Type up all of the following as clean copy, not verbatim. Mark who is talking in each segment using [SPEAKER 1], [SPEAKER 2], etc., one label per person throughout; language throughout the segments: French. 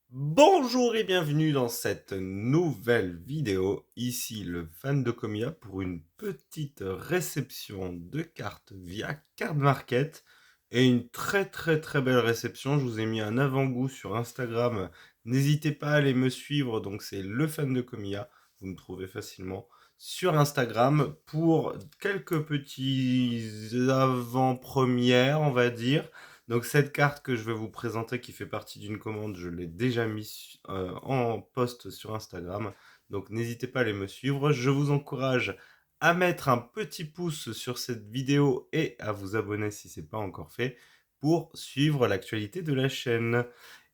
[SPEAKER 1] Bonjour et bienvenue dans cette nouvelle vidéo. Ici le fan de Comia pour une petite réception de cartes via Card Market et une très belle réception. Je vous ai mis un avant-goût sur Instagram. N'hésitez pas à aller me suivre. Donc c'est le fan de Comia. Vous me trouvez facilement sur Instagram pour quelques petits avant-premières, on va dire. Donc cette carte que je vais vous présenter qui fait partie d'une commande, je l'ai déjà mise en post sur Instagram. Donc n'hésitez pas à aller me suivre. Je vous encourage à mettre un petit pouce sur cette vidéo et à vous abonner si ce n'est pas encore fait pour suivre l'actualité de la chaîne.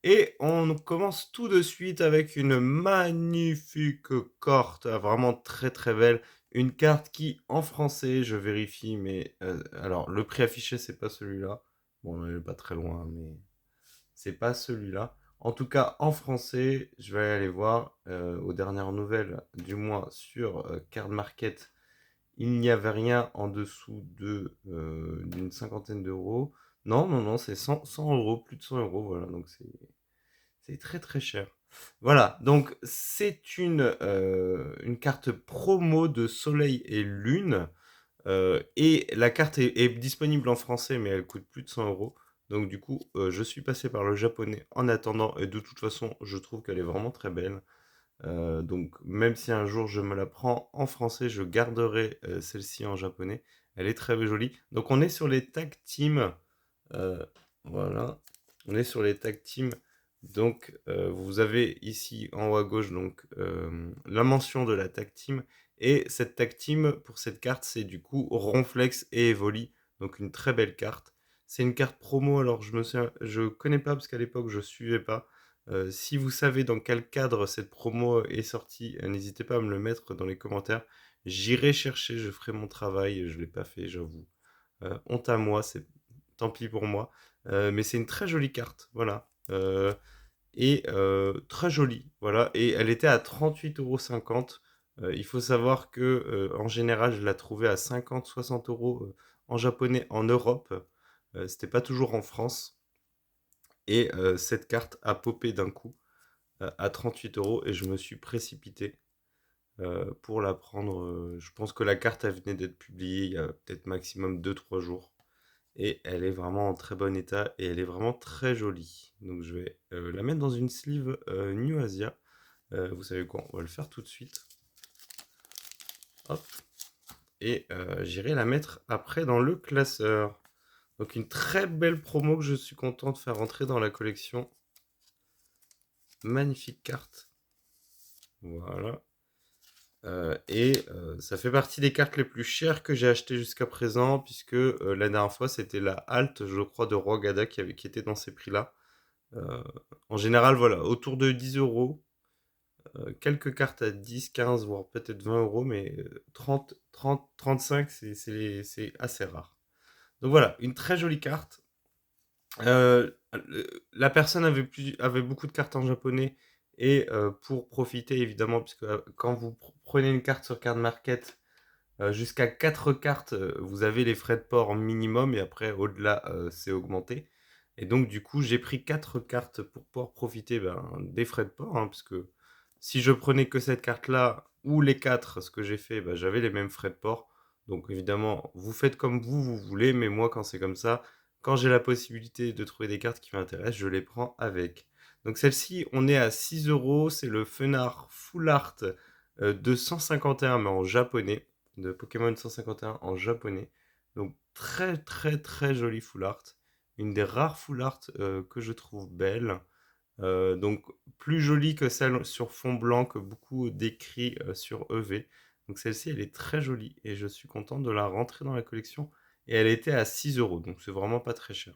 [SPEAKER 1] Et on commence tout de suite avec une magnifique carte, vraiment très belle. Une carte qui, en français, je vérifie, mais alors le prix affiché, c'est pas celui-là. Bon, on n'est pas très loin, mais c'est pas celui-là. En tout cas, en français, je vais aller voir aux dernières nouvelles, du moins sur Card Market, il n'y avait rien en dessous d'une cinquantaine d'euros. Non, c'est 100 euros, plus de 100 euros, voilà, donc c'est très cher. Voilà, donc c'est une carte promo de Soleil et Lune. Et la carte est disponible en français, mais elle coûte plus de 100 euros. Donc du coup, je suis passé par le japonais en attendant. Et de toute façon, je trouve qu'elle est vraiment très belle. Donc même si un jour je me la prends en français, je garderai celle-ci en japonais. Elle est très jolie. Donc on est sur les tag team. Euh, voilà. On est sur les tag team. Donc vous avez ici en haut à gauche donc la mention de la tag team. Et cette tag team pour cette carte, c'est du coup Ronflex et Evoli. Donc une très belle carte. C'est une carte promo, alors je connais pas parce qu'à l'époque je suivais pas. Si vous savez dans quel cadre cette promo est sortie, n'hésitez pas à me le mettre dans les commentaires. J'irai chercher, je ferai mon travail. Je ne l'ai pas fait, j'avoue. Honte à moi, c'est tant pis pour moi. Mais c'est une très jolie carte, voilà. Et très jolie, voilà. Et elle était à 38,50 €. Il faut savoir que en général, je la trouvais à 50-60 € en japonais en Europe. C'était pas toujours en France. Et cette carte a popé d'un coup à 38 € et je me suis précipité pour la prendre. Je pense que la carte elle venait d'être publiée il y a peut-être maximum 2-3 jours. Et elle est vraiment en très bon état et elle est vraiment très jolie. Donc je vais la mettre dans une sleeve New Asia. Vous savez quoi, on va le faire tout de suite. Hop. Et j'irai la mettre après dans le classeur. Donc une très belle promo que je suis content de faire rentrer dans la collection. Magnifique carte. Voilà. Ça fait partie des cartes les plus chères que j'ai achetées jusqu'à présent, puisque la dernière fois c'était la Alt, je crois, de Rogada qui était dans ces prix-là. Euh, En général, voilà, autour de 10 euros. Quelques cartes à 10, 15, voire peut-être 20 euros, mais 30, 30, 35, c'est assez rare. Donc voilà, une très jolie carte. La personne avait beaucoup de cartes en japonais et pour profiter évidemment, puisque quand vous prenez une carte sur Card Market, jusqu'à 4 cartes, vous avez les frais de port minimum et après au-delà c'est augmenté. Et donc du coup j'ai pris 4 cartes pour pouvoir profiter des frais de port, hein, parce que si je prenais que cette carte-là ou les 4, ce que j'ai fait, j'avais les mêmes frais de port. Donc évidemment, vous faites comme vous voulez, mais moi quand c'est comme ça, quand j'ai la possibilité de trouver des cartes qui m'intéressent, je les prends avec. Donc celle-ci, on est à 6 euros, c'est le Fenard Full Art de 151 mais en japonais, de Pokémon 151 en japonais. Donc très jolie full art. Une des rares full art que je trouve belle. Donc plus jolie que celle sur fond blanc que beaucoup décrit sur EV. Donc celle-ci, elle est très jolie et je suis content de la rentrer dans la collection. Et elle était à 6 euros, donc c'est vraiment pas très cher.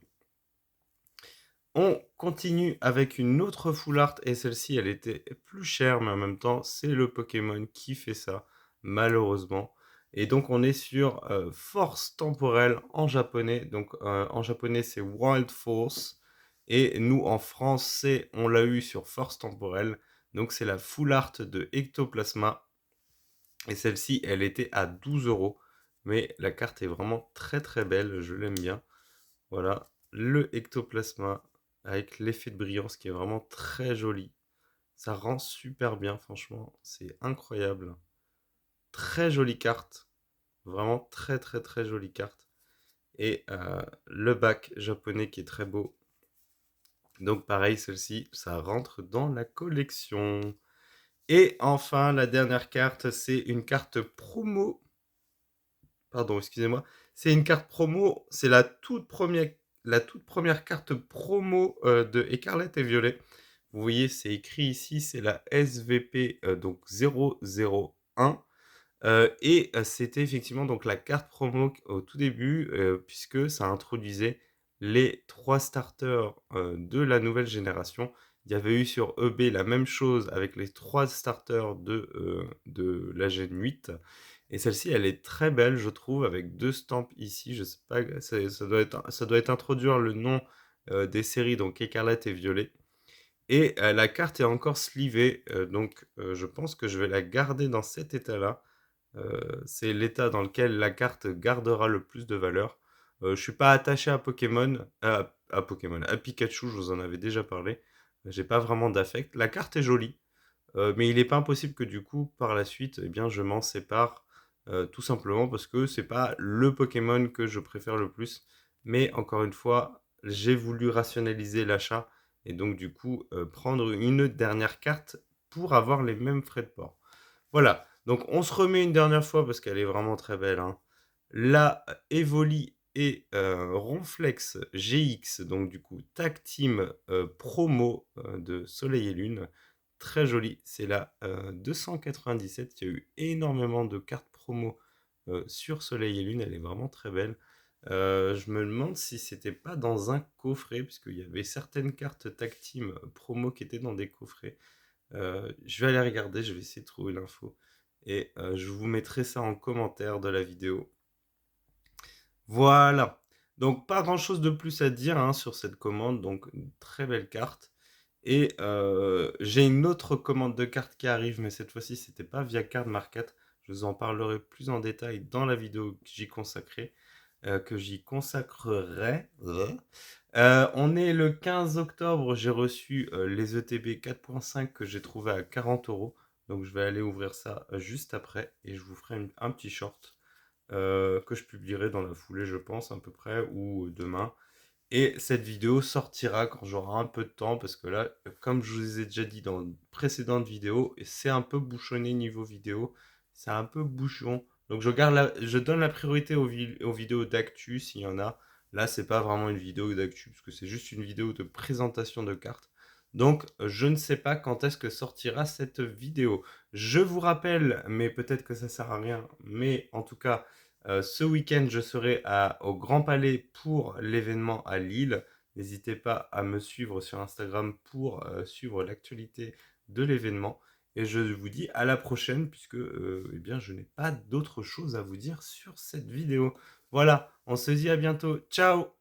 [SPEAKER 1] On continue avec une autre full art et celle-ci, elle était plus chère, mais en même temps, c'est le Pokémon qui fait ça, malheureusement. Et donc, on est sur Force temporelle en japonais. Donc, en japonais, c'est Wild Force. Et nous, en français, on l'a eu sur Force temporelle. Donc, c'est la full art de Ectoplasma. Et celle-ci, elle était à 12 euros. Mais la carte est vraiment très belle, je l'aime bien. Voilà, le Ectoplasma avec l'effet de brillance qui est vraiment très joli. Ça rend super bien, franchement, c'est incroyable. Très jolie carte, vraiment très très très jolie carte. Et le bac japonais qui est très beau. Donc pareil, celle-ci, ça rentre dans la collection. Et enfin, la dernière carte, c'est une carte promo. Pardon, excusez-moi. C'est une carte promo. C'est la toute première carte promo de Écarlate et Violet. Vous voyez, c'est écrit ici, c'est la SVP donc 001. Et c'était effectivement donc la carte promo au tout début, puisque ça introduisait les 3 starters de la nouvelle génération. Il y avait eu sur EB la même chose avec les 3 starters de la Gen 8. Et celle-ci, elle est très belle, je trouve, avec 2 stamps ici. Je sais pas, ça doit être introduire le nom des séries, donc Écarlate et Violet. Et la carte est encore slivée, donc je pense que je vais la garder dans cet état-là. C'est l'état dans lequel la carte gardera le plus de valeur. Je suis pas attaché à Pokémon, à Pikachu, je vous en avais déjà parlé. J'ai pas vraiment d'affect. La carte est jolie, mais il n'est pas impossible que du coup, par la suite, eh bien, je m'en sépare, tout simplement parce que c'est pas le Pokémon que je préfère le plus. Mais encore une fois, j'ai voulu rationaliser l'achat et donc du coup, prendre une dernière carte pour avoir les mêmes frais de port. Voilà, donc on se remet une dernière fois parce qu'elle est vraiment très belle, hein. La Evoli et Ronflex GX, donc du coup Tag Team promo de Soleil et Lune. Très jolie, c'est la 297. Il y a eu énormément de cartes promo sur Soleil et Lune, elle est vraiment très belle. Je me demande si c'était pas dans un coffret, puisqu'il y avait certaines cartes Tag Team promo qui étaient dans des coffrets. Je vais aller regarder, je vais essayer de trouver l'info. Et je vous mettrai ça en commentaire de la vidéo. Voilà. Donc pas grand chose de plus à dire hein, sur cette commande. Donc une très belle carte. Et j'ai une autre commande de carte qui arrive, mais cette fois-ci c'était pas via Card Market. Je vous en parlerai plus en détail dans la vidéo que j'y consacrerai. On est le 15 octobre, j'ai reçu les ETB 4.5 que j'ai trouvé à 40 euros. Donc je vais aller ouvrir ça juste après et je vous ferai un petit short que je publierai dans la foulée, je pense, à peu près, ou demain. Et cette vidéo sortira quand j'aurai un peu de temps, parce que là, comme je vous ai déjà dit dans une précédente vidéo, c'est un peu bouchonné niveau vidéo, c'est un peu bouchon. Donc je donne la priorité aux vidéos d'actu s'il y en a. Là, c'est pas vraiment une vidéo d'actu, parce que c'est juste une vidéo de présentation de cartes. Donc, je ne sais pas quand est-ce que sortira cette vidéo. Je vous rappelle, mais peut-être que ça sert à rien, mais en tout cas, ce week-end, je serai au Grand Palais pour l'événement à Lille. N'hésitez pas à me suivre sur Instagram pour suivre l'actualité de l'événement. Et je vous dis à la prochaine puisque eh bien, je n'ai pas d'autre chose à vous dire sur cette vidéo. Voilà, on se dit à bientôt. Ciao!